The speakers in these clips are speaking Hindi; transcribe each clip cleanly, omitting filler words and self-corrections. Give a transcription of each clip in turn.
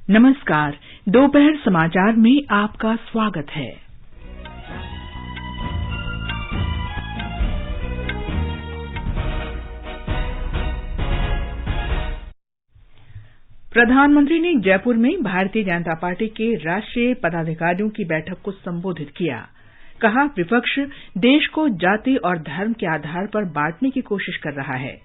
नमस्कार, दोपहर समाचार में आपका स्वागत है। प्रधानमंत्री ने जयपुर में भारतीय जनता पार्टी के राष्ट्रीय पदाधिकारियों की बैठक को संबोधित किया। कहा, विपक्ष देश को जाति और धर्म के आधार पर बांटने की कोशिश कर रहा है।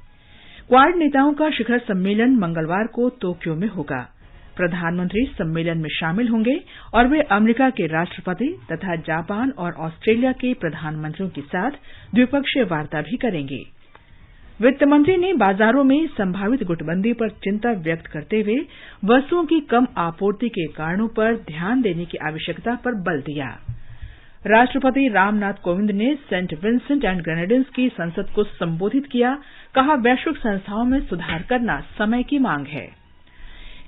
क्वाड नेताओं का शिखर सम्मेलन मंगलवार को टोक्यो में होगा। प्रधानमंत्री सम्मेलन में शामिल होंगे और वे अमेरिका के राष्ट्रपति तथा जापान और ऑस्ट्रेलिया के प्रधानमंत्रियों के साथ द्विपक्षीय वार्ता भी करेंगे। वित्त मंत्री ने बाजारों में संभावित गुटबंदी पर चिंता व्यक्त करते हुए वस्तुओं की कम आपूर्ति के कारणों पर ध्यान देने की आवश्यकता पर बल दिया। राष्ट्रपति रामनाथ कोविंद ने सेंट विंसेंट एंड ग्रेनेडिन्स की संसद को संबोधित किया। कहा, वैश्विक संस्थाओं में सुधार करना समय की मांग है।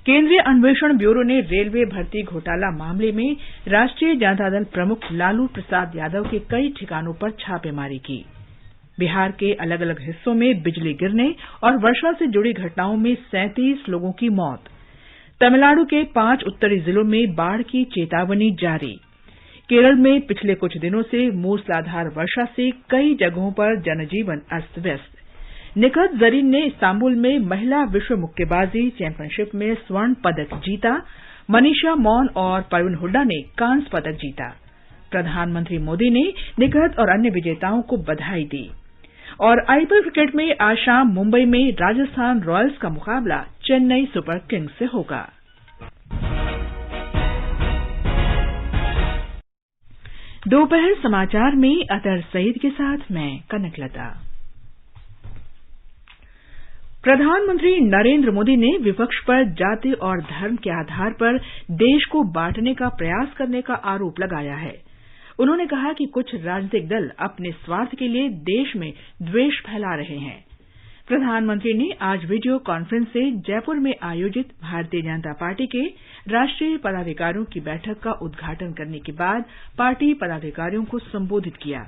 केंद्रीय अन्वेषण ब्यूरो ने रेलवे भर्ती घोटाला मामले में राष्ट्रीय जनता दल प्रमुख लालू प्रसाद यादव के कई ठिकानों पर छापेमारी की। बिहार के अलग अलग हिस्सों में बिजली गिरने और वर्षा से जुड़ी घटनाओं में 37 लोगों की मौत। तमिलनाडु के 5 उत्तरी जिलों में बाढ़ की चेतावनी जारी। केरल में पिछले कुछ दिनों से मूसलाधार वर्षा से कई जगहों पर जनजीवन अस्त व्यस्त। निखत जरीन ने इस्तांबुल में महिला विश्व मुक्केबाजी चैंपियनशिप में स्वर्ण पदक जीता। मनीषा मौन और परवीन हुड्डा ने कांस्य पदक जीता। प्रधानमंत्री मोदी ने निखत और अन्य विजेताओं को बधाई दी। और आईपीएल क्रिकेट में आज शाम मुंबई में राजस्थान रॉयल्स का मुकाबला चेन्नई सुपर किंग्स से होगा। दोपहर समाचार में अतर सईद के साथ मैं कनकलता। प्रधानमंत्री नरेंद्र मोदी ने विपक्ष पर जाति और धर्म के आधार पर देश को बांटने का प्रयास करने का आरोप लगाया है। उन्होंने कहा कि कुछ राजनीतिक दल अपने स्वार्थ के लिए देश में द्वेष फैला रहे हैं। प्रधानमंत्री ने आज वीडियो कॉन्फ्रेंस से जयपुर में आयोजित भारतीय जनता पार्टी के राष्ट्रीय पदाधिकारियों की बैठक का उद्घाटन करने के बाद पार्टी पदाधिकारियों को संबोधित किया।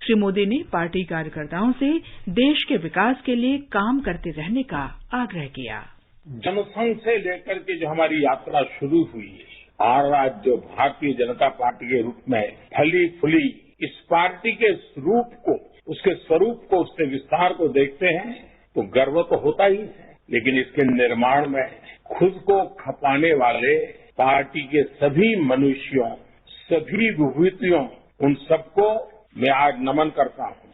श्री मोदी ने पार्टी कार्यकर्ताओं से देश के विकास के लिए काम करते रहने का आग्रह किया। जनसंघ से लेकर के जो हमारी यात्रा शुरू हुई है और आज जो भारतीय जनता पार्टी के रूप में फली फूली इस पार्टी के रूप को, उसके स्वरूप को, उसके विस्तार को देखते हैं तो गर्व तो होता ही है, लेकिन इसके निर्माण में खुद को खपाने वाले पार्टी के सभी मनुष्यों, सभी विभूतियों, उन सबको मैं आज नमन करता हूं।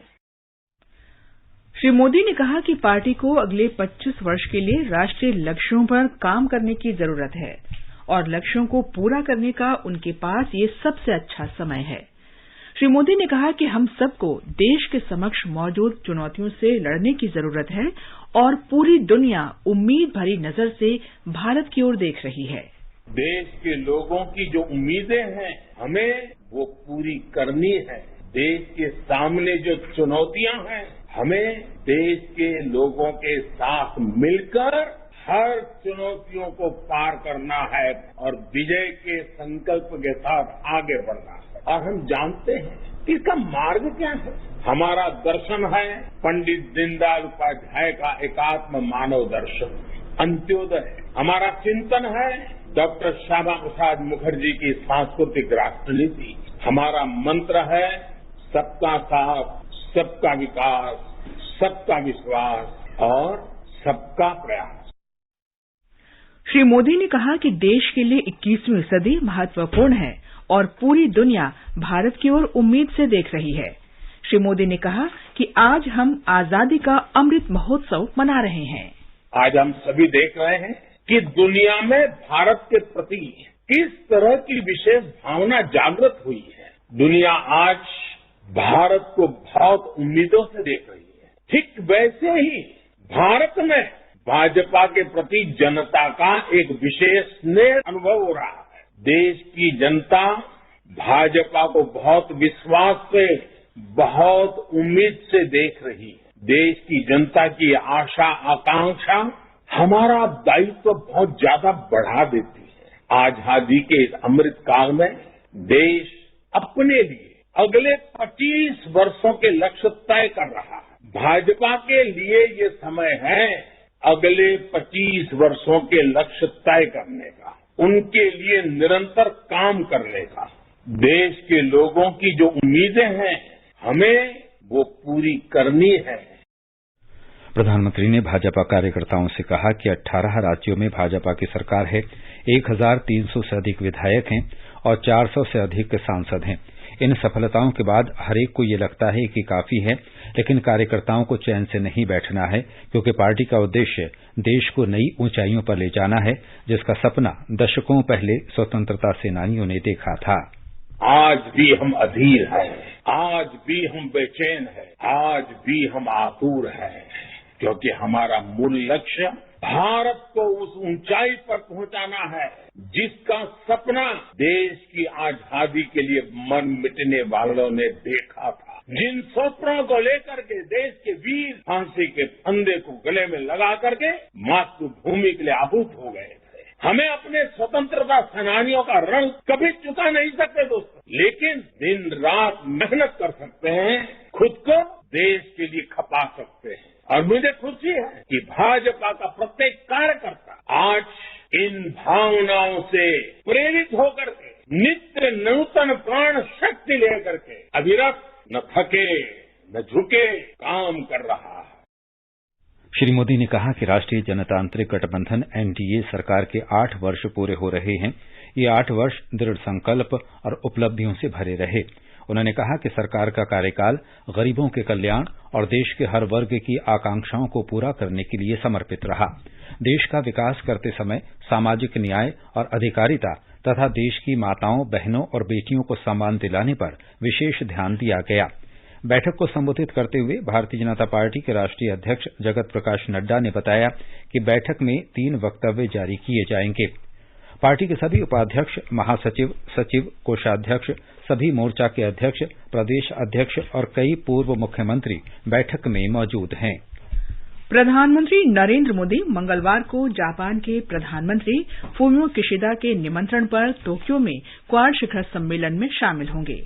श्री मोदी ने कहा कि पार्टी को अगले 25 वर्ष के लिए राष्ट्रीय लक्ष्यों पर काम करने की जरूरत है और लक्ष्यों को पूरा करने का उनके पास ये सबसे अच्छा समय है। श्री मोदी ने कहा कि हम सबको देश के समक्ष मौजूद चुनौतियों से लड़ने की जरूरत है और पूरी दुनिया उम्मीद भरी नजर से भारत की ओर देख रही है। देश के लोगों की जो उम्मीदें हैं हमें वो पूरी करनी है। देश के सामने जो चुनौतियां हैं हमें देश के लोगों के साथ मिलकर हर चुनौतियों को पार करना है और विजय के संकल्प के साथ आगे बढ़ना है। और हम जानते हैं कि इसका मार्ग क्या है। हमारा दर्शन है पंडित दीनदयाल उपाध्याय का एकात्म मानव दर्शन, अंत्योदय। हमारा चिंतन है डॉक्टर श्यामा प्रसाद मुखर्जी की सांस्कृतिक राष्ट्र नीति। हमारा मंत्र है सबका साथ, सबका विकास, सबका विश्वास और सबका प्रयास। श्री मोदी ने कहा कि देश के लिए 21वीं सदी महत्वपूर्ण है और पूरी दुनिया भारत की ओर उम्मीद से देख रही है। श्री मोदी ने कहा कि आज हम आजादी का अमृत महोत्सव मना रहे हैं। आज हम सभी देख रहे हैं कि दुनिया में भारत के प्रति किस तरह की विशेष भावना जागृत हुई है। दुनिया आज भारत को बहुत उम्मीदों से देख रही है। ठीक वैसे ही भारत में भाजपा के प्रति जनता का एक विशेष स्नेह अनुभव हो रहा है। देश की जनता भाजपा को बहुत विश्वास से, बहुत उम्मीद से देख रही है। देश की जनता की आशा आकांक्षा हमारा दायित्व बहुत ज्यादा बढ़ा देती है। आजादी के इस अमृत काल में देश अपने लिए अगले 25 वर्षों के लक्ष्य तय कर रहा है। भाजपा के लिए ये समय है अगले 25 वर्षों के लक्ष्य तय करने का। उनके लिए निरंतर काम करने का। देश के लोगों की जो उम्मीदें हैं हमें वो पूरी करनी है। प्रधानमंत्री ने भाजपा कार्यकर्ताओं से कहा कि 18 राज्यों में भाजपा की सरकार है, 1300 से अधिक विधायक हैं और 400 से अधिक सांसद हैं। इन सफलताओं के बाद हरेक को ये लगता है कि काफी है, लेकिन कार्यकर्ताओं को चैन से नहीं बैठना है, क्योंकि पार्टी का उद्देश्य देश को नई ऊंचाइयों पर ले जाना है, जिसका सपना दशकों पहले स्वतंत्रता सेनानियों ने देखा था। आज भी हम अधीर हैं, आज भी हम बेचैन हैं, आज भी हम आतुर हैं, क्योंकि हमारा मूल लक्ष्य भारत को उस ऊंचाई पर पहुंचाना है जिसका सपना देश की आजादी के लिए मन मिटने वालों ने देखा था। जिन सपनों को लेकर के देश के वीर फांसी के फंदे को गले में लगा करके मातृभूमि के लिए आहुत हो गए थे। हमें अपने स्वतंत्रता सेनानियों का ऋण कभी चुका नहीं सकते दोस्तों, लेकिन दिन रात मेहनत कर सकते हैं, खुद को देश के लिए खपा सकते हैं। और मुझे खुशी है कि भाजपा का प्रत्येक कार्यकर्ता आज इन भावनाओं से प्रेरित होकर के नित्य नूतन प्राण शक्ति लेकर के अविरत न थके न झुके काम कर रहा है। श्री मोदी ने कहा कि राष्ट्रीय जनतांत्रिक गठबंधन एनडीए सरकार के 8 वर्ष पूरे हो रहे हैं। ये 8 वर्ष दृढ़ संकल्प और उपलब्धियों से भरे रहे। उन्होंने कहा कि सरकार का कार्यकाल गरीबों के कल्याण और देश के हर वर्ग की आकांक्षाओं को पूरा करने के लिए समर्पित रहा। देश का विकास करते समय सामाजिक न्याय और अधिकारिता तथा देश की माताओं, बहनों और बेटियों को सम्मान दिलाने पर विशेष ध्यान दिया गया। बैठक को संबोधित करते हुए भारतीय जनता पार्टी के राष्ट्रीय अध्यक्ष जगत प्रकाश नड्डा ने बताया कि बैठक में 3 वक्तव्य जारी किए जाएंगे। पार्टी के सभी उपाध्यक्ष, महासचिव, सचिव, कोषाध्यक्ष, सभी मोर्चा के अध्यक्ष, प्रदेश अध्यक्ष और कई पूर्व मुख्यमंत्री बैठक में मौजूद हैं। प्रधानमंत्री नरेंद्र मोदी मंगलवार को जापान के प्रधानमंत्री फूमियो किशिदा के निमंत्रण पर टोक्यो में क्वाड शिखर सम्मेलन में शामिल होंगे।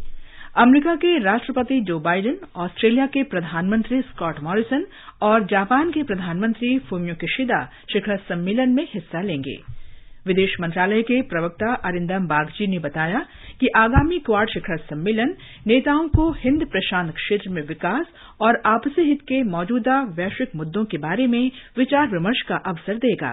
अमेरिका के राष्ट्रपति जो बाइडेन, ऑस्ट्रेलिया के प्रधानमंत्री स्कॉट मॉरिसन और जापान के प्रधानमंत्री फूमियो किशिदा शिखर सम्मेलन में हिस्सा लेंगे। विदेश मंत्रालय के प्रवक्ता अरिंदम बागची ने बताया कि आगामी क्वाड शिखर सम्मेलन नेताओं को हिंद प्रशांत क्षेत्र में विकास और आपसी हित के मौजूदा वैश्विक मुद्दों के बारे में विचार विमर्श का अवसर देगा।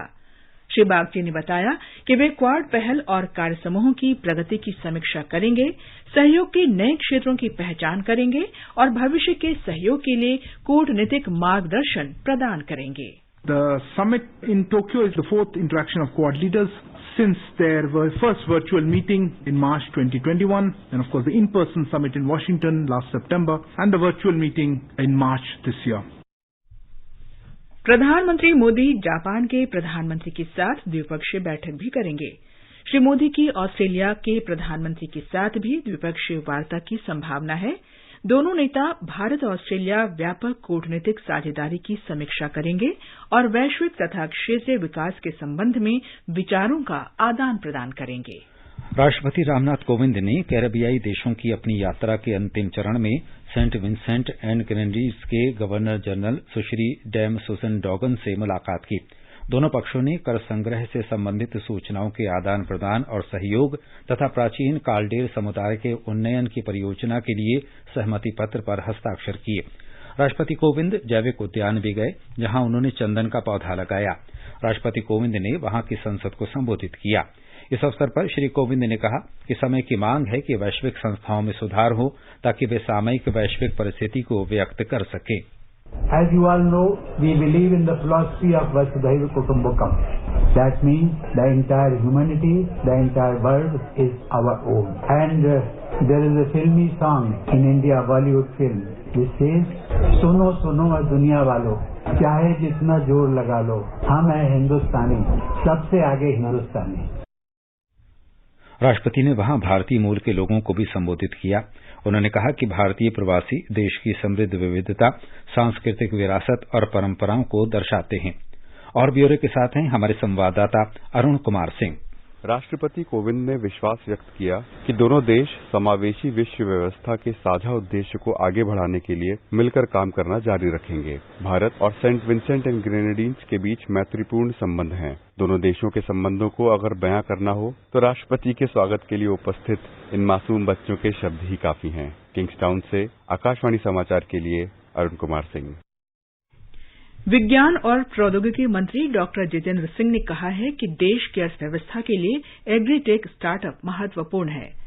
श्री बागची ने बताया कि वे क्वाड पहल और कार्य समूहों की प्रगति की समीक्षा करेंगे, सहयोग के नए क्षेत्रों की पहचान करेंगे और भविष्य के सहयोग के लिए कूटनीतिक मार्गदर्शन प्रदान करेंगे। The summit in Tokyo is the 4th interaction of Quad leaders since their first virtual meeting in March 2021, and of course the in-person summit in Washington last September, and the virtual meeting in March this year. प्रधानमंत्री मोदी जापान के प्रधानमंत्री के साथ द्विपक्षीय बैठक भी करेंगे। श्री मोदी की ऑस्ट्रेलिया के प्रधानमंत्री के साथ भी द्विपक्षीय वार्ता की संभावना है। दोनों नेता भारत ऑस्ट्रेलिया व्यापक कूटनीतिक साझेदारी की समीक्षा करेंगे और वैश्विक तथा क्षेत्रीय विकास के संबंध में विचारों का आदान प्रदान करेंगे। राष्ट्रपति रामनाथ कोविंद ने कैरेबियाई देशों की अपनी यात्रा के अंतिम चरण में सेंट विंसेंट एंड ग्रेनेडिन्स के गवर्नर जनरल सुश्री डैम सुसन डॉगन से मुलाकात की। दोनों पक्षों ने कर संग्रह से संबंधित सूचनाओं के आदान प्रदान और सहयोग तथा प्राचीन कालडेर समुदाय के उन्नयन की परियोजना के लिए सहमति पत्र पर हस्ताक्षर किए। राष्ट्रपति कोविंद जैविक उद्यान भी गए, जहां उन्होंने चंदन का पौधा लगाया। राष्ट्रपति कोविंद ने वहां की संसद को संबोधित किया। इस अवसर पर श्री कोविंद ने कहा कि समय की मांग है कि वैश्विक संस्थाओं में सुधार हो ताकि वे सामयिक वैश्विक परिस्थिति को व्यक्त कर सकें। As you all know, we believe in the philosophy of Vasudhaiva Kutumbakam. That means the entire humanity, the entire world is our own. And there is a filmy song in India, Bollywood film, which says, "Suno suno दुनिया वालों, चाहे जितना जोर लगा लो, हम हैं हिंदुस्तानी, सबसे आगे हिंदुस्तानी।" राष्ट्रपति ने वहां भारतीय मूल के लोगों को भी संबोधित किया। उन्होंने कहा कि भारतीय प्रवासी देश की समृद्ध विविधता, सांस्कृतिक विरासत और परंपराओं को दर्शाते हैं। और ब्यौरे के साथ हैं हमारे संवाददाता अरुण कुमार सिंह। राष्ट्रपति कोविंद ने विश्वास व्यक्त किया कि दोनों देश समावेशी विश्व व्यवस्था के साझा उद्देश्य को आगे बढ़ाने के लिए मिलकर काम करना जारी रखेंगे। भारत और सेंट विंसेंट एंड ग्रेनेडिन्स के बीच मैत्रीपूर्ण संबंध हैं। दोनों देशों के संबंधों को अगर बयां करना हो तो राष्ट्रपति के स्वागत के लिए उपस्थित इन मासूम बच्चों के शब्द ही काफी हैं। किंग्सटाउन से आकाशवाणी समाचार के लिए अरुण कुमार सिंह। विज्ञान और प्रौद्योगिकी मंत्री डॉक्टर जितेंद्र सिंह ने कहा है कि देश की अर्थव्यवस्था के लिए एग्रीटेक स्टार्टअप महत्वपूर्ण है।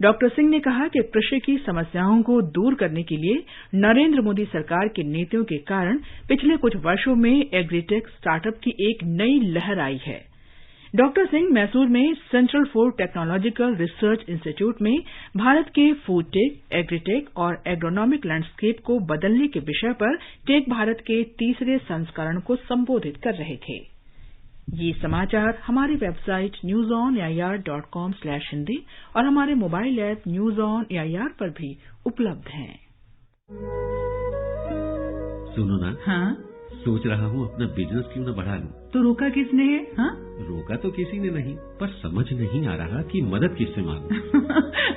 डॉक्टर सिंह ने कहा कि कृषि की समस्याओं को दूर करने के लिए नरेंद्र मोदी सरकार की नीतियों के कारण पिछले कुछ वर्षों में एग्रीटेक स्टार्टअप की एक नई लहर आई है। डॉक्टर सिंह मैसूर में central for technological research institute में भारत के फूड टेक, एग्रीटेक और एग्रोनॉमिक लैंडस्केप को बदलने के विषय पर टेक भारत के तीसरे संस्करण को संबोधित कर रहे थे। ये समाचार हमारी वेबसाइट newsonair.com/hindi और हमारे mobile app news on AIR पर भी उपलब्ध हैं। सुनो ना, हाँ? सोच रहा हूँ अपना बिजनेस क्यों न बढ़ा लूं। तो रोका किसने है? हाँ? रोका तो किसी ने नहीं, पर समझ नहीं आ रहा कि मदद किससे मांगूं।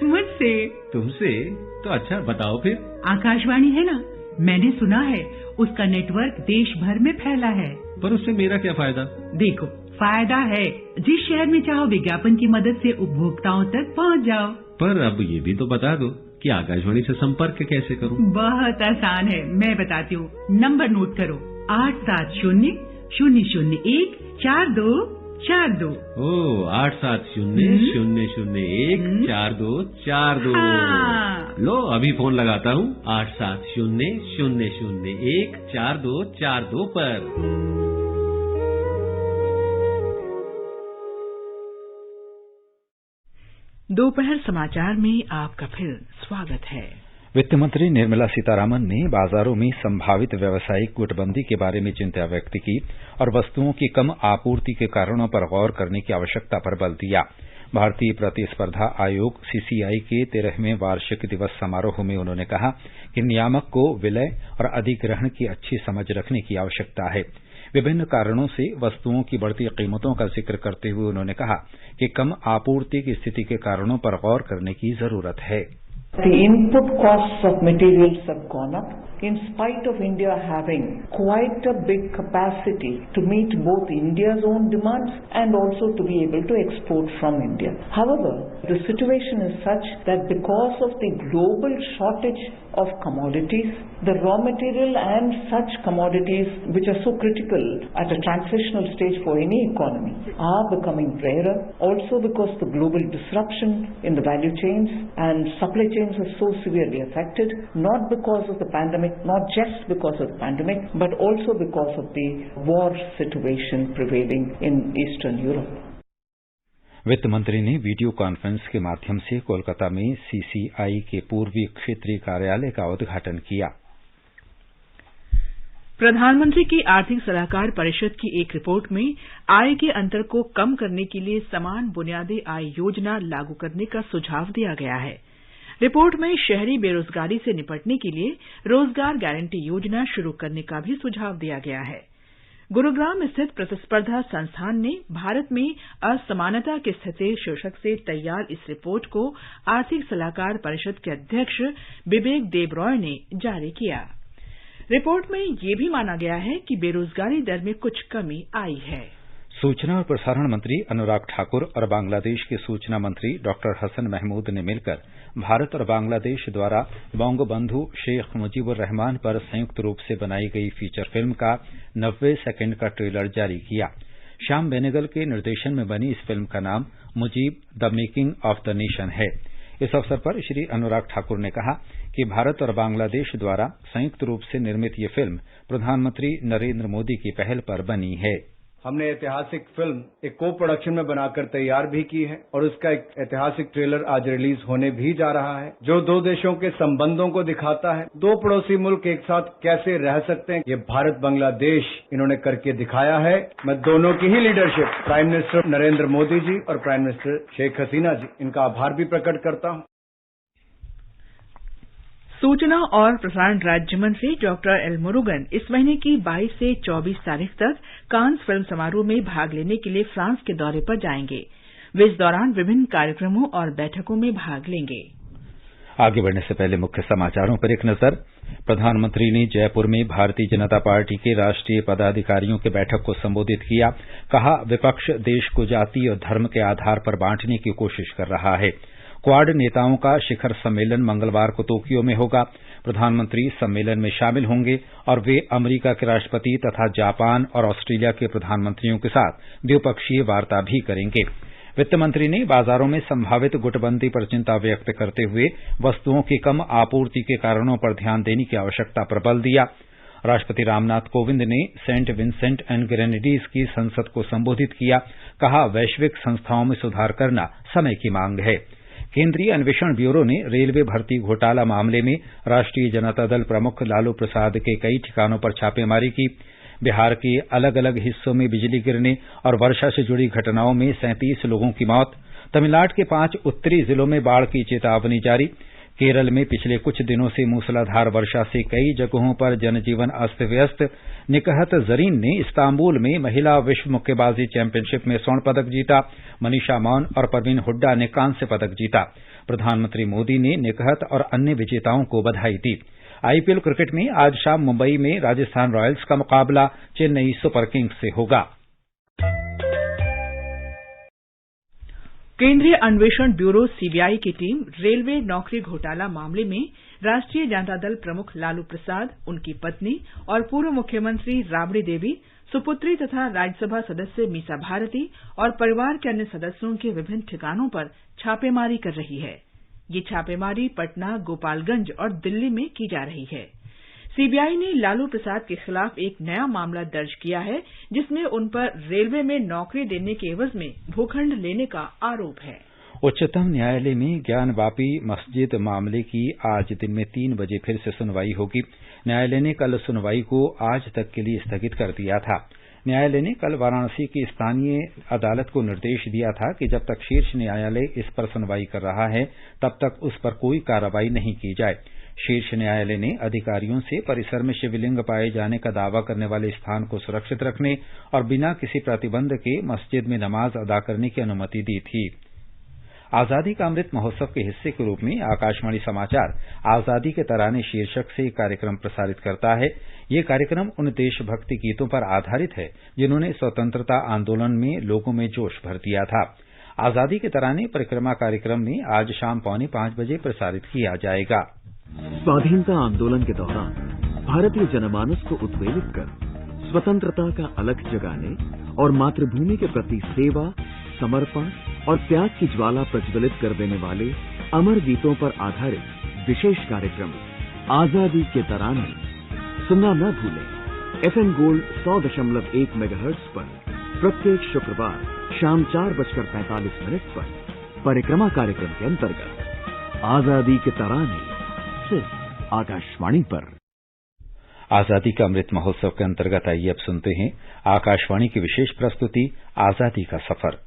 मुझसे। तुमसे? तो अच्छा बताओ फिर। आकाशवाणी है ना, मैंने सुना है उसका नेटवर्क देश भर में फैला है। पर उससे मेरा क्या फायदा? देखो, फायदा है, जिस शहर में चाहो विज्ञापन की मदद से उपभोक्ताओं तक पहुंच जाओ। पर अब ये भी तो बता दो कि आकाशवाणी से संपर्क कैसे करूं? बहुत आसान है, मैं बताती हूँ। नंबर नोट करो, 870-001-4242। ओ, 870-001-4242। लो, अभी फोन लगाता हूँ 870-001-4242 पर। दोपहर समाचार में आपका फिर स्वागत है। वित्त मंत्री निर्मला सीतारामन ने बाजारों में संभावित व्यावसायिक गुटबंदी के बारे में चिंता व्यक्त की और वस्तुओं की कम आपूर्ति के कारणों पर गौर करने की आवश्यकता पर बल दिया। भारतीय प्रतिस्पर्धा आयोग सीसीआई के 13वें वार्षिक दिवस समारोह में उन्होंने कहा कि नियामक को विलय और अधिग्रहण की अच्छी समझ रखने की आवश्यकता है। विभिन्न कारणों से वस्तुओं की बढ़ती कीमतों का जिक्र करते हुए उन्होंने कहा कि कम आपूर्ति की स्थिति के कारणों पर गौर करने की जरूरत है। The input costs of materials have gone up in spite of India having quite a big capacity to meet both India's own demands and also to be able to export from India. However, the situation is such that because of the global shortage of commodities, the raw material and such commodities which are so critical at a transitional stage for any economy are becoming rarer. Also because the global disruption in the value chains and supply chains are so severely affected, not because of the pandemic, not just because of the pandemic, but also because of the war situation prevailing in Eastern Europe. वित्त मंत्री ने वीडियो कॉन्फ्रेंस के माध्यम से कोलकाता में सीसीआई के पूर्वी क्षेत्रीय कार्यालय का उद्घाटन किया। प्रधानमंत्री की आर्थिक सलाहकार परिषद की एक रिपोर्ट में आय के अंतर को कम करने के लिए समान बुनियादी आय योजना लागू करने का सुझाव दिया गया है। रिपोर्ट में शहरी बेरोजगारी से निपटने के लिए रोजगार गारंटी योजना शुरू करने का भी सुझाव दिया गया है। गुरुग्राम स्थित प्रतिस्पर्धा संस्थान ने भारत में असमानता की स्थिति शीर्षक से तैयार इस रिपोर्ट को आर्थिक सलाहकार परिषद के अध्यक्ष बिबेक देबरॉय ने जारी किया। रिपोर्ट में यह भी माना गया है कि बेरोजगारी दर में कुछ कमी आई है। सूचना और प्रसारण मंत्री अनुराग ठाकुर और बांग्लादेश के सूचना मंत्री डॉक्टर हसन महमूद ने मिलकर भारत और बांग्लादेश द्वारा बंगबंधु शेख मुजीबुर रहमान पर संयुक्त रूप से बनाई गई फीचर फिल्म का 90 सेकंड का ट्रेलर जारी किया। श्याम बेनेगल के निर्देशन में बनी इस फिल्म का नाम Mujib the making of the nation है। इस अवसर पर श्री अनुराग ठाकुर ने कहा कि भारत और बांग्लादेश द्वारा संयुक्त रूप से निर्मित ये फिल्म प्रधानमंत्री नरेंद्र मोदी की पहल पर बनी है। हमने ऐतिहासिक फिल्म एक को प्रोडक्शन में बनाकर तैयार भी की है और उसका एक ऐतिहासिक ट्रेलर आज रिलीज होने भी जा रहा है, जो दो देशों के संबंधों को दिखाता है। दो पड़ोसी मुल्क एक साथ कैसे रह सकते हैं, ये भारत बांग्लादेश इन्होंने करके दिखाया है। मैं दोनों की ही leadership, prime minister Narendra Modi ji और प्राइम मिनिस्टर शेख हसीना जी, इनका आभार भी प्रकट करता हूं। सूचना और प्रसारण राज्य मंत्री डॉक्टर एल मुरुगन इस महीने की 22 से 24 तारीख तक कांस फिल्म समारोह में भाग लेने के लिए फ्रांस के दौरे पर जाएंगे। वे इस दौरान विभिन्न कार्यक्रमों और बैठकों में भाग लेंगे। आगे बढ़ने से पहले मुख्य समाचारों पर एक नजर। प्रधानमंत्री ने जयपुर में भारतीय जनता पार्टी के राष्ट्रीय पदाधिकारियों की बैठक को संबोधित किया। कहा, विपक्ष देश को जाति और धर्म के आधार पर बांटने की कोशिश कर रहा है। क्वाड नेताओं का शिखर सम्मेलन मंगलवार को टोक्यो में होगा। प्रधानमंत्री सम्मेलन में शामिल होंगे और वे अमेरिका के राष्ट्रपति तथा जापान और ऑस्ट्रेलिया के प्रधानमंत्रियों के साथ द्विपक्षीय वार्ता भी करेंगे। वित्त मंत्री ने बाजारों में संभावित गुटबंदी पर चिंता व्यक्त करते हुए वस्तुओं की कम आपूर्ति के कारणों पर ध्यान देने की आवश्यकता पर बल दिया। राष्ट्रपति रामनाथ कोविंद ने सेंट विंसेंट एंड ग्रेनेडीज की संसद को संबोधित किया। कहा, वैश्विक संस्थाओं में सुधार करना समय की मांग है। केंद्रीय अन्वेषण ब्यूरो ने रेलवे भर्ती घोटाला मामले में राष्ट्रीय जनता दल प्रमुख लालू प्रसाद के कई ठिकानों पर छापेमारी की। बिहार के अलग अलग हिस्सों में बिजली गिरने और वर्षा से जुड़ी घटनाओं में 37 लोगों की मौत। तमिलनाडु के 5 उत्तरी जिलों में बाढ़ की चेतावनी जारी। केरल में पिछले कुछ दिनों से मूसलाधार वर्षा से कई जगहों पर जनजीवन अस्त व्यस्त। निकहत जरीन ने इस्तांबुल में महिला विश्व मुक्केबाजी चैंपियनशिप में स्वर्ण पदक जीता। मनीषा मौन और परवीन हुड्डा ने कांस्य पदक जीता। प्रधानमंत्री मोदी ने निकहत और अन्य विजेताओं को बधाई दी। आईपीएल क्रिकेट में आज शाम मुंबई में राजस्थान रॉयल्स का मुकाबला चेन्नई सुपर किंग्स से होगा। केंद्रीय अन्वेषण ब्यूरो सीबीआई की टीम रेलवे नौकरी घोटाला मामले में राष्ट्रीय जनता दल प्रमुख लालू प्रसाद, उनकी पत्नी और पूर्व मुख्यमंत्री राबड़ी देवी, सुपुत्री तथा राज्यसभा सदस्य मीसा भारती और परिवार के अन्य सदस्यों के विभिन्न ठिकानों पर छापेमारी कर रही है। ये छापेमारी पटना, गोपालगंज और दिल्ली में की जा रही है। सीबीआई ने लालू प्रसाद के खिलाफ एक नया मामला दर्ज किया है, जिसमें उन पर रेलवे में नौकरी देने के एवज में भूखंड लेने का आरोप है। उच्चतम न्यायालय में ज्ञानवापी मस्जिद मामले की आज दिन में 3 बजे फिर से सुनवाई होगी। न्यायालय ने कल सुनवाई को आज तक के लिए स्थगित कर दिया था। न्यायालय ने कल वाराणसी की स्थानीय अदालत को निर्देश दिया था कि जब तक शीर्ष न्यायालय इस पर सुनवाई कर रहा है, तब तक उस पर कोई कार्रवाई नहीं की जाए। शीर्ष न्यायालय ने अधिकारियों से परिसर में शिवलिंग पाए जाने का दावा करने वाले स्थान को सुरक्षित रखने और बिना किसी प्रतिबंध के मस्जिद में नमाज अदा करने की अनुमति दी थी। आजादी का अमृत महोत्सव के हिस्से के रूप में आकाशवाणी समाचार आजादी के तराने शीर्षक से कार्यक्रम प्रसारित करता है। ये कार्यक्रम उन देशभक्ति गीतों पर आधारित है जिन्होंने स्वतंत्रता आंदोलन में लोगों में जोश भर दिया था। आजादी के तराने परिक्रमा कार्यक्रम में आज शाम 4:45 बजे प्रसारित किया जाएगा। स्वाधीनता आंदोलन के दौरान भारतीय जनमानस को उद्वेलित कर स्वतंत्रता का अलख जगाने और मातृभूमि के प्रति सेवा, समर्पण और त्याग की ज्वाला प्रज्वलित कर देने वाले अमर गीतों पर आधारित विशेष कार्यक्रम आजादी के तराने सुनना न भूलें। एफएम गोल्ड 100.1 मेगाहर्ट्ज पर प्रत्येक शुक्रवार शाम 4:45 पर परिक्रमा कार्यक्रम के अंतर्गत आजादी के तराने सिर्फ आकाशवाणी पर। आजादी का अमृत महोत्सव के अंतर्गत आइए अब सुनते हैं आकाशवाणी की विशेष प्रस्तुति आजादी का सफर।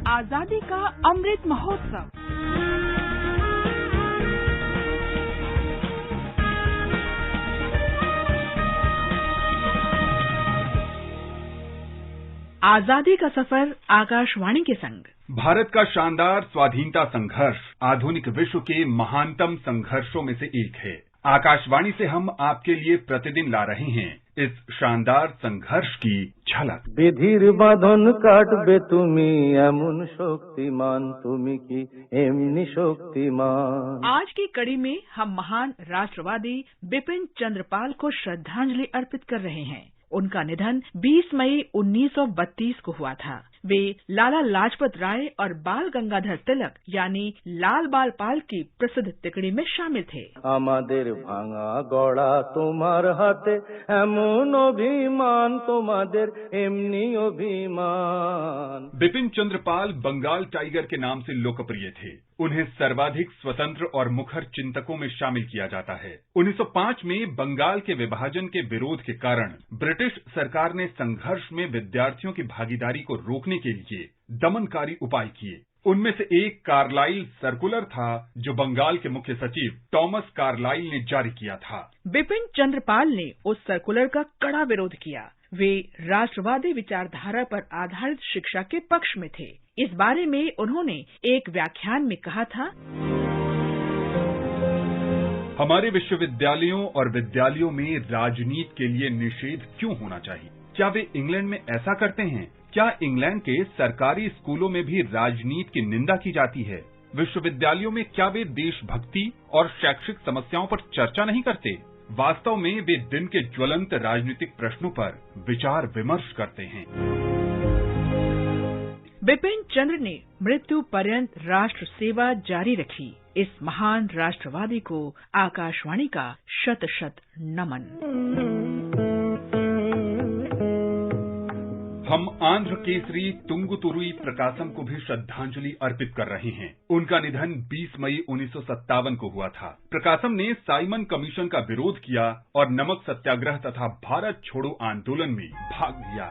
आजादी का अमृत महोत्सव। आजादी का सफर आकाशवाणी के संग। भारत का शानदार स्वाधीनता संघर्ष आधुनिक विश्व के महानतम संघर्षों में से एक है। आकाशवाणी से हम आपके लिए प्रतिदिन ला रहे हैं इस शानदार संघर्ष की झलक। विधिर बांधन काटबे तुमी एमन शक्तिमान तुमी की एमनी शक्तिमान। आज की कड़ी में हम महान राष्ट्रवादी बिपिन चंद्र पाल को श्रद्धांजलि अर्पित कर रहे हैं। उनका निधन 20 मई 1932 को हुआ था। वे लाला लाजपत राय और बाल गंगाधर तिलक यानी लाल बाल पाल की प्रसिद्ध तिकड़ी में शामिल थे। आमादेर भांगा गड़ा तुम्हार हाथे एमन अभिमान तुम्हादेर एमनी अभिमान। बिपिन चंद्र पाल बंगाल टाइगर के नाम से लोकप्रिय थे। उन्हें सर्वाधिक स्वतंत्र और मुखर चिंतकों में शामिल किया जाता है। 1905 में बंगाल के विभाजन के विरोध के कारण ब्रिटिश सरकार ने संघर्ष में विद्यार्थियों की भागीदारी को रोकने के लिए दमनकारी उपाय किए। उनमें से एक कार्लाइल सर्कुलर था जो बंगाल के मुख्य सचिव टॉमस कार्लाइल ने जारी किया था। बिपिन चंद्र पाल ने उस सर्कुलर का कड़ा विरोध किया। वे राष्ट्रवादी विचारधारा पर आधारित शिक्षा के पक्ष में थे। इस बारे में उन्होंने एक व्याख्यान में कहा था, हमारे विश्वविद्यालयों और विद्यालयों में राजनीति के लिए निषेध क्यों होना चाहिए? क्या वे इंग्लैंड में ऐसा करते हैं? क्या इंग्लैंड के सरकारी स्कूलों में भी राजनीति की निंदा की जाती है? विश्वविद्यालयों में क्या वे देशभक्ति और शैक्षिक समस्याओं पर चर्चा नहीं करते? वास्तव में वे दिन के ज्वलंत राजनीतिक प्रश्नों पर विचार विमर्श करते हैं। बिपिन चंद्र ने मृत्यु पर्यंत राष्ट्र सेवा जारी रखी। इस महान राष्ट्रवादी को आकाशवाणी का शत शत नमन। हम आंध्र केसरी तुंगुतुरुई प्रकाशम को भी श्रद्धांजलि अर्पित कर रहे हैं। उनका निधन 20 मई 1957 को हुआ था। प्रकाशम ने साइमन कमीशन का विरोध किया और नमक सत्याग्रह तथा भारत छोड़ो आंदोलन में भाग लिया।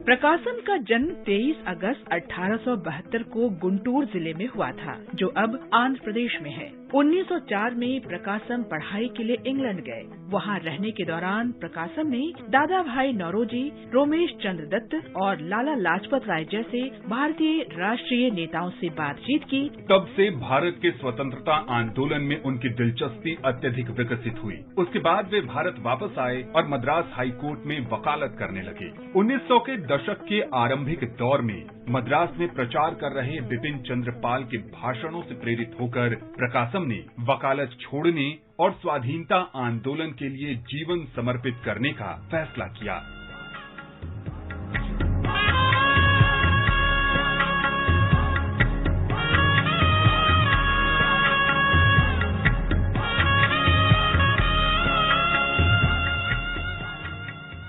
प्रकाशम का जन्म 23 अगस्त 1872 को गुंटूर जिले में हुआ था, जो अब आंध्र प्रदेश में है। 1904 में प्रकाशम पढ़ाई के लिए इंग्लैंड गए। वहां रहने के दौरान प्रकाशम ने दादा भाई नौरोजी, रोमेश चंद्र दत्त और लाला लाजपत राय जैसे भारतीय राष्ट्रीय नेताओं से बातचीत की। तब से भारत के स्वतंत्रता आंदोलन में उनकी दिलचस्पी अत्यधिक विकसित हुई। उसके बाद वे भारत वापस आए और मद्रास हाई कोर्ट में वकालत करने लगे। 1900 के दशक के आरंभिक दौर में मद्रास में प्रचार कर रहे बिपिन चंद्र पाल के भाषणों से प्रेरित होकर प्रकाशम ने वकालत छोड़ने और स्वाधीनता आंदोलन के लिए जीवन समर्पित करने का फैसला किया।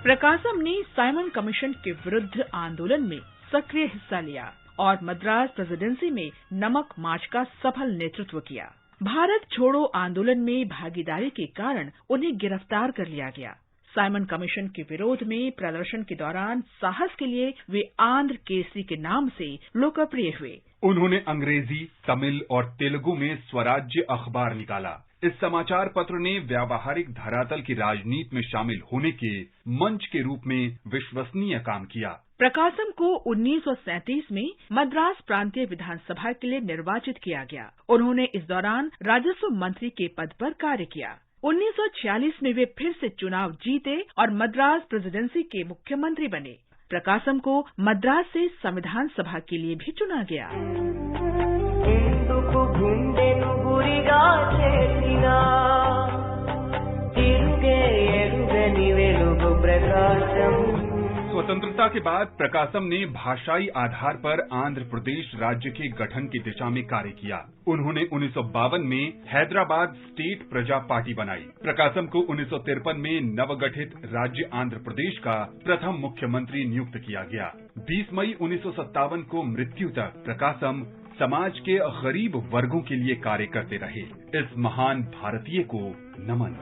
प्रकाशम ने साइमन कमीशन के विरुद्ध आंदोलन में सक्रिय हिस्सा लिया और मद्रास प्रेसिडेंसी में नमक मार्च का सफल नेतृत्व किया। भारत छोड़ो आंदोलन में भागीदारी के कारण उन्हें गिरफ्तार कर लिया गया। साइमन कमीशन के विरोध में प्रदर्शन के दौरान साहस के लिए वे आंध्र केसरी के नाम से लोकप्रिय हुए। उन्होंने अंग्रेजी, तमिल और तेलुगु में स्वराज्य अखबार निकाला। इस समाचार पत्र ने व्यावहारिक धरातल की राजनीति में शामिल होने के मंच के रूप में विश्वसनीय काम किया। प्रकाशम को 1937 में मद्रास प्रांतीय विधानसभा के लिए निर्वाचित किया गया। उन्होंने इस दौरान राजस्व मंत्री के पद पर कार्य किया। 1946 में वे फिर से चुनाव जीते और मद्रास प्रेसिडेंसी के मुख्यमंत्री बने। प्रकाशम को मद्रास से संविधान सभा के लिए भी चुना गया। स्वतंत्रता के बाद प्रकाशम ने भाषाई आधार पर आंध्र प्रदेश राज्य के गठन की दिशा में कार्य किया। उन्होंने 1952 में हैदराबाद स्टेट प्रजा पार्टी बनाई। प्रकाशम को 1953 में नवगठित राज्य आंध्र प्रदेश का प्रथम मुख्यमंत्री नियुक्त किया गया। 20 मई 1957 को मृत्यु तक प्रकाशम समाज के गरीब वर्गों के लिए कार्य करते रहे। इस महान भारतीय को नमन।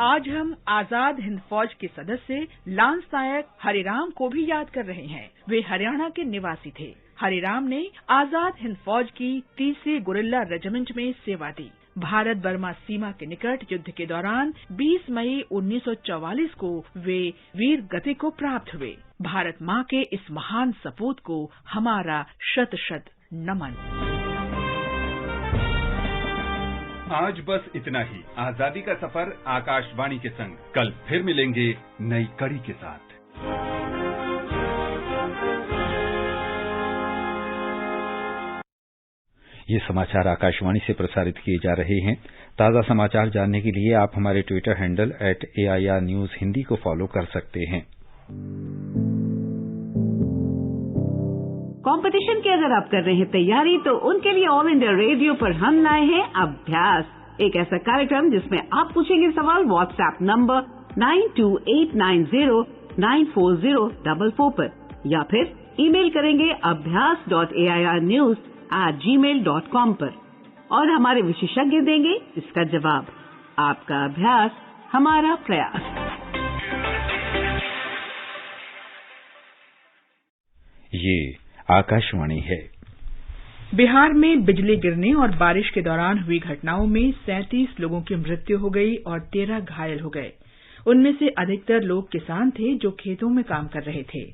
आज हम आजाद हिंद फौज के सदस्य लांस नायक हरिराम को भी याद कर रहे हैं। वे हरियाणा के निवासी थे। हरिराम ने आजाद हिंद फौज की 3री गुरिल्ला रेजिमेंट में सेवा दी। भारत बर्मा सीमा के निकट युद्ध के दौरान 20 मई 1944 को वे वीर गति को प्राप्त हुए। भारत माँ के इस महान सपूत को हमारा शत शत नमन। आज बस इतना ही। आजादी का सफर आकाशवाणी के संग। कल फिर मिलेंगे नई कड़ी के साथ। ये समाचार आकाशवाणी से प्रसारित किए जा रहे हैं। ताज़ा समाचार जानने के लिए आप हमारे Twitter handle @AIR News Hindi को फॉलो कर सकते हैं। कंपटीशन की अगर आप कर रहे हैं तैयारी, तो उनके लिए ऑल इंडिया रेडियो पर हम लाए हैं अभ्यास, एक ऐसा कार्यक्रम जिसमें आप पूछेंगे सवाल व्हाट्सएप नंबर 9289094044 पर, या फिर ईमेल करेंगे abhyas.airnews@gmail.com पर, और हमारे विशेषज्ञ देंगे इसका जवाब। आपका अभ्यास हमारा प्रयास। ये आकाशवाणी है। बिहार में बिजली गिरने और बारिश के दौरान हुई घटनाओं में 37 लोगों की मृत्यु हो गई और 13 घायल हो गए। उनमें से अधिकतर लोग किसान थे जो खेतों में काम कर रहे थे।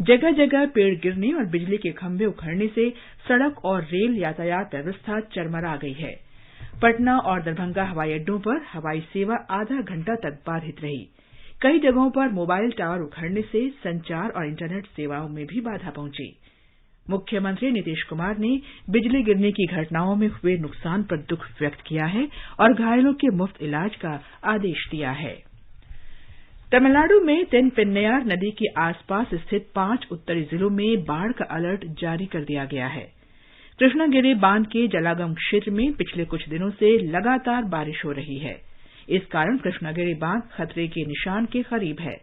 जगह जगह पेड़ गिरने और बिजली के खंभे उखड़ने से सड़क और रेल यातायात व्यवस्था चरमरा गई है। पटना और दरभंगा हवाई अड्डों पर हवाई सेवा आधा घंटा तक बाधित रही। कई जगहों पर मोबाइल टावर उखड़ने से संचार और इंटरनेट सेवाओं में भी बाधा पहुंची। मुख्यमंत्री नीतीश कुमार ने बिजली गिरने की घटनाओं में हुए नुकसान पर दुख व्यक्त किया है और घायलों के मुफ्त इलाज का आदेश दिया है। तमिलनाडु में तेनपेन्नयार नदी के आसपास स्थित 5 उत्तरी जिलों में बाढ़ का अलर्ट जारी कर दिया गया है। कृष्णागिरी बांध के जलागम क्षेत्र में पिछले कुछ दिनों से लगातार बारिश हो रही है। इस कारण कृष्णागिरी बांध खतरे के निशान के करीब है।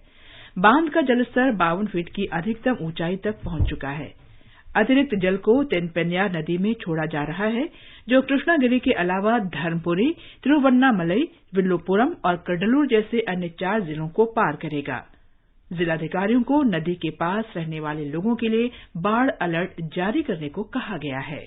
बांध का जलस्तर 52 फीट की अधिकतम ऊंचाई तक पहुंच चुका है। अतिरिक्त जल को तेनपेन्नयार नदी में छोड़ा जा रहा है, जो कृष्णागिरी के अलावा धर्मपुरी, तिरुवन्नामलई, विल्लुपुरम और कडलूर जैसे अन्य 4 जिलों को पार करेगा। जिलाधिकारियों को नदी के पास रहने वाले लोगों के लिए बाढ़ अलर्ट जारी करने को कहा गया है।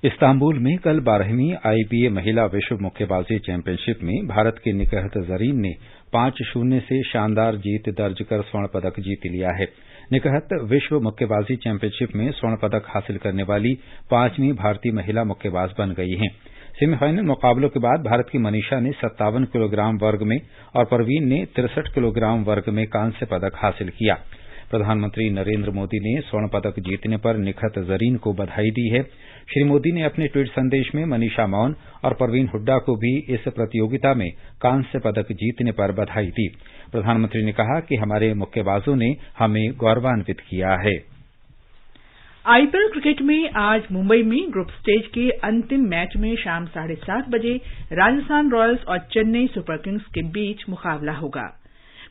इस्तांबुल में कल 12वीं आईबीए महिला विश्व मुक्केबाजी चैंपियनशिप में भारत की निकहत जरीन ने 5-0 से शानदार जीत दर्ज कर स्वर्ण पदक जीत लिया है। निकहत विश्व मुक्केबाजी चैंपियनशिप में स्वर्ण पदक हासिल करने वाली 5वीं भारतीय महिला मुक्केबाज बन गई हैं। सेमीफाइनल मुकाबलों के बाद भारत की मनीषा ने 57 किलोग्राम वर्ग में और परवीन ने 63 किलोग्राम वर्ग में कांस्य पदक हासिल किया। प्रधानमंत्री नरेंद्र मोदी ने स्वर्ण पदक जीतने पर निकहत जरीन को बधाई दी है। श्री मोदी ने अपने ट्वीट संदेश में मनीषा मौन और परवीन हुड्डा को भी इस प्रतियोगिता में कांस्य पदक जीतने पर बधाई दी। प्रधानमंत्री ने कहा कि हमारे मुक्केबाजों ने हमें गौरवान्वित किया है। आईपीएल क्रिकेट में आज मुंबई में ग्रुप स्टेज के अंतिम मैच में शाम 7:30 बजे राजस्थान रॉयल्स और चेन्नई सुपर किंग्स के बीच मुकाबला होगा।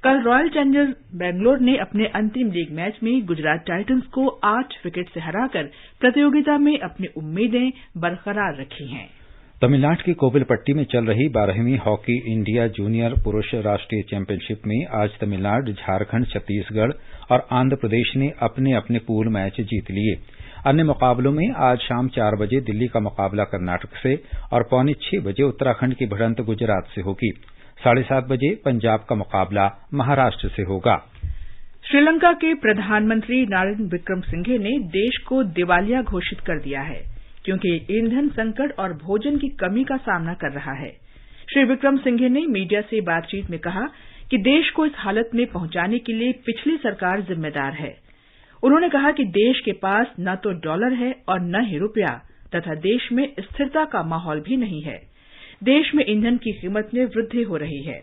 कल रॉयल चैलेंजर्स बेंगलोर ने अपने अंतिम लीग मैच में गुजरात टाइटंस को 8 विकेट से हराकर प्रतियोगिता में अपनी उम्मीदें बरकरार रखी हैं। तमिलनाडु की कोविलपट्टी में चल रही 12वीं हॉकी इंडिया जूनियर पुरुष राष्ट्रीय चैंपियनशिप में आज तमिलनाडु, झारखंड, छत्तीसगढ़ और आंध्र प्रदेश ने अपने अपने पूल मैच जीत लिए। अन्य मुकाबलों में आज शाम 4 बजे दिल्ली का मुकाबला कर्नाटक से और 5:45 बजे उत्तराखंड की भिड़ंत गुजरात से होगी। 7:30 बजे पंजाब का मुकाबला महाराष्ट्र से होगा। श्रीलंका के प्रधानमंत्री नारायण विक्रमसिंघे ने देश को दिवालिया घोषित कर दिया है, क्योंकि ईंधन संकट और भोजन की कमी का सामना कर रहा है। श्री विक्रमसिंघे ने मीडिया से बातचीत में कहा कि देश को इस हालत में पहुंचाने के लिए पिछली सरकार जिम्मेदार है। उन्होंने कहा कि देश के पास न तो डॉलर है और न ही रुपया, तथा देश में स्थिरता का माहौल भी नहीं है। देश में ईंधन की कीमत में वृद्धि हो रही है।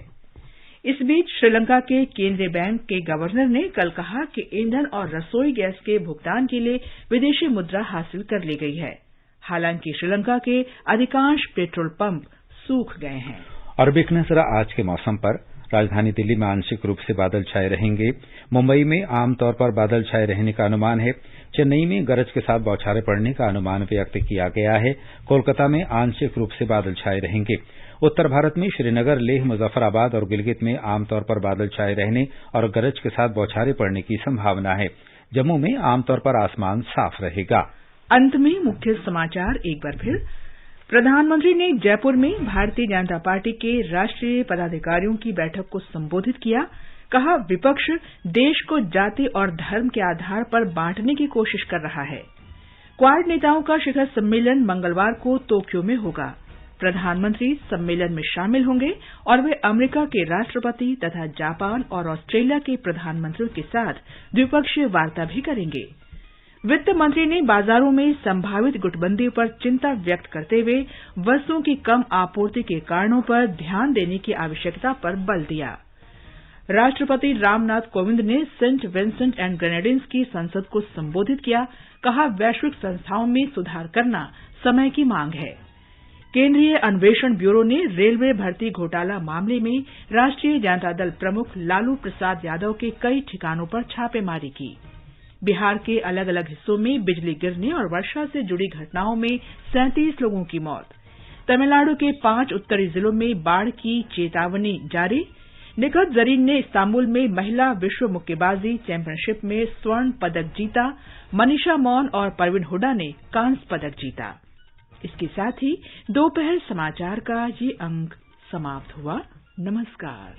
इस बीच श्रीलंका के केंद्रीय बैंक के गवर्नर ने कल कहा कि ईंधन और रसोई गैस के भुगतान के लिए विदेशी मुद्रा हासिल कर ली गई है। हालांकि श्रीलंका के अधिकांश पेट्रोल पंप सूख गए हैं। और अब एक नजर आज के मौसम पर। राजधानी दिल्ली में आंशिक रूप से बादल छाए रहेंगे। मुंबई में आमतौर पर बादल छाए रहने का अनुमान है। चेन्नई में गरज के साथ बौछारें पड़ने का अनुमान व्यक्त किया गया है। कोलकाता में आंशिक रूप से बादल छाए रहेंगे। उत्तर भारत में श्रीनगर, लेह, मुजफ्फराबाद और गिलगित में आमतौर पर बादल छाए रहने और गरज के साथ बौछारें पड़ने की संभावना है। जम्मू में आमतौर पर आसमान साफ रहेगा। अंत में मुख्य समाचार एक बार फिर। प्रधानमंत्री ने जयपुर में भारतीय जनता पार्टी के राष्ट्रीय पदाधिकारियों की बैठक को संबोधित किया। कहा, विपक्ष देश को जाति और धर्म के आधार पर बांटने की कोशिश कर रहा है। क्वाड नेताओं का शिखर सम्मेलन मंगलवार को टोक्यो में होगा। प्रधानमंत्री सम्मेलन में शामिल होंगे और वे अमेरिका के राष्ट्रपति तथा जापान और ऑस्ट्रेलिया के प्रधानमंत्रियों के साथ द्विपक्षीय वार्ता भी करेंगे। वित्त मंत्री ने बाजारों में संभावित गुटबंदी पर चिंता व्यक्त करते हुए वस्तुओं की कम आपूर्ति के कारणों पर ध्यान देने की आवश्यकता पर बल दिया। राष्ट्रपति रामनाथ कोविंद ने सेंट विंसेंट एंड ग्रेनेडिन्स की संसद को संबोधित किया। कहा, वैश्विक संस्थाओं में सुधार करना समय की मांग है। केंद्रीय अन्वेषण ब्यूरो ने रेलवे भर्ती घोटाला मामले में राष्ट्रीय जनता दल प्रमुख लालू प्रसाद यादव के कई ठिकानों पर छापेमारी की। बिहार के अलग अलग हिस्सों में बिजली गिरने और वर्षा से जुड़ी घटनाओं में 37 लोगों की मौत। तमिलनाडु के 5 उत्तरी जिलों में बाढ़ की चेतावनी जारी। निखत जरीन ने इस्तांबुल में महिला विश्व मुक्केबाजी चैंपियनशिप में स्वर्ण पदक जीता। मनीषा मौन और परवीन हुड्डा ने कांस्य पदक जीता। इसके साथ ही दोपहर समाचार का ये अंक समाप्त हुआ। नमस्कार।